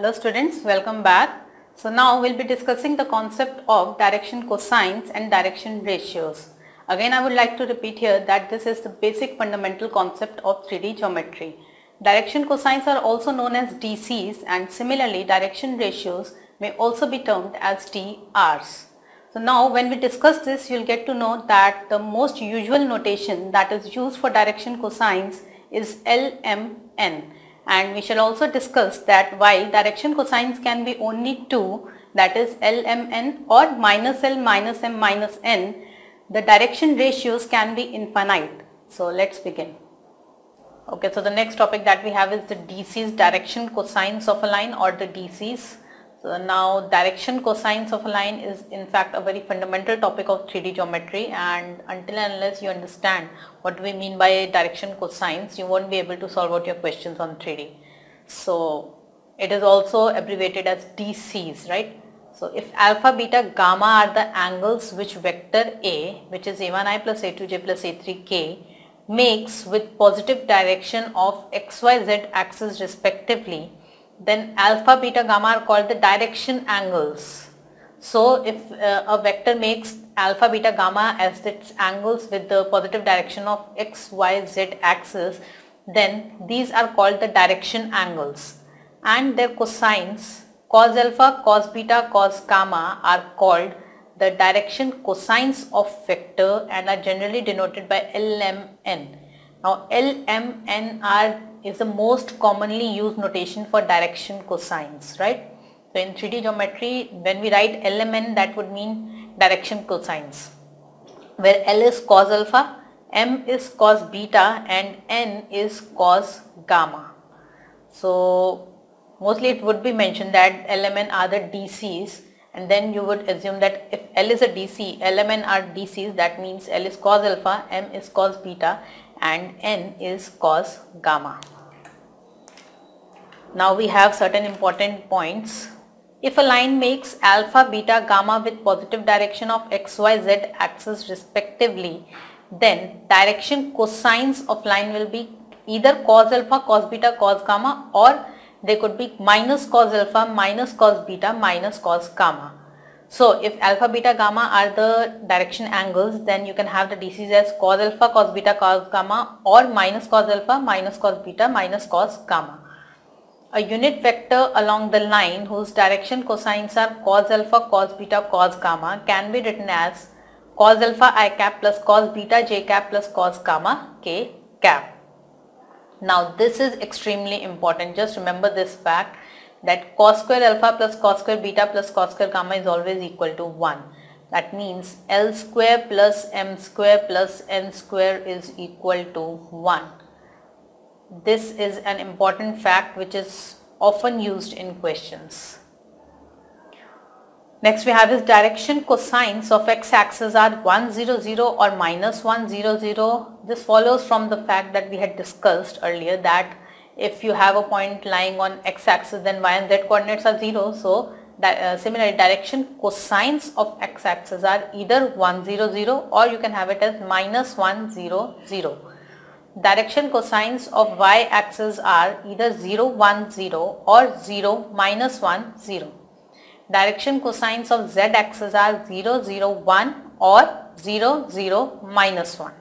Hello students, welcome back. So now we'll be discussing the concept of direction cosines and direction ratios. Again, I would like to repeat here that this is the basic fundamental concept of 3D geometry. Direction cosines are also known as DCs, and similarly direction ratios may also be termed as DRs. So now when we discuss this, you'll get to know that the most usual notation that is used for direction cosines is LMN. And we shall also discuss that while direction cosines can be only two, that is LMN or minus L minus M minus N, the direction ratios can be infinite. So let's begin. Okay, so the next topic that we have is the DCs, direction cosines of a line, or the DCs. So now direction cosines of a line is in fact a very fundamental topic of 3D geometry, and until and unless you understand what we mean by direction cosines, you won't be able to solve out your questions on 3D. So it is also abbreviated as DCs, right? So if alpha, beta, gamma are the angles which vector A, which is a1i plus a2j plus a3k, makes with positive direction of xyz axis respectively, then alpha, beta, gamma are called the direction angles. So if a vector makes alpha, beta, gamma as its angles with the positive direction of x, y, z axis, then these are called the direction angles, and their cosines cos alpha, cos beta, cos gamma are called the direction cosines of vector and are generally denoted by LMN. Now LMN is the most commonly used notation for direction cosines, right? So in 3D geometry, when we write LMN, that would mean direction cosines, where L is cos alpha, M is cos beta, and N is cos gamma. So mostly it would be mentioned that LMN are the DCs, and then you would assume that if L is a DC, LMN are DCs, that means L is cos alpha, M is cos beta, and N is cos gamma. Now we have certain important points. If a line makes alpha, beta, gamma with positive direction of x, y, z axis respectively, then direction cosines of line will be either cos alpha, cos beta, cos gamma, or they could be minus cos alpha, minus cos beta, minus cos gamma. So if alpha, beta, gamma are the direction angles, then you can have the DCs as cos alpha, cos beta, cos gamma, or minus cos alpha, minus cos beta, minus cos gamma. A unit vector along the line whose direction cosines are cos alpha, cos beta, cos gamma can be written as cos alpha I cap plus cos beta j cap plus cos gamma k cap. Now this is extremely important. Just remember this fact that cos square alpha plus cos square beta plus cos square gamma is always equal to 1. That means L square plus M square plus N square is equal to 1. This is an important fact which is often used in questions. Next we have is direction cosines of x-axis are 1, 0, 0 or minus 1, 0, 0. This follows from the fact that we had discussed earlier that if you have a point lying on x-axis, then y and z coordinates are 0. So similarly direction cosines of x-axis are either 1, 0, 0 or you can have it as minus 1, 0, 0. Direction cosines of y-axis are either 0, 1, 0 or 0, minus 1, 0. Direction cosines of z-axis are 0, 0, 1 or 0, 0, minus 1.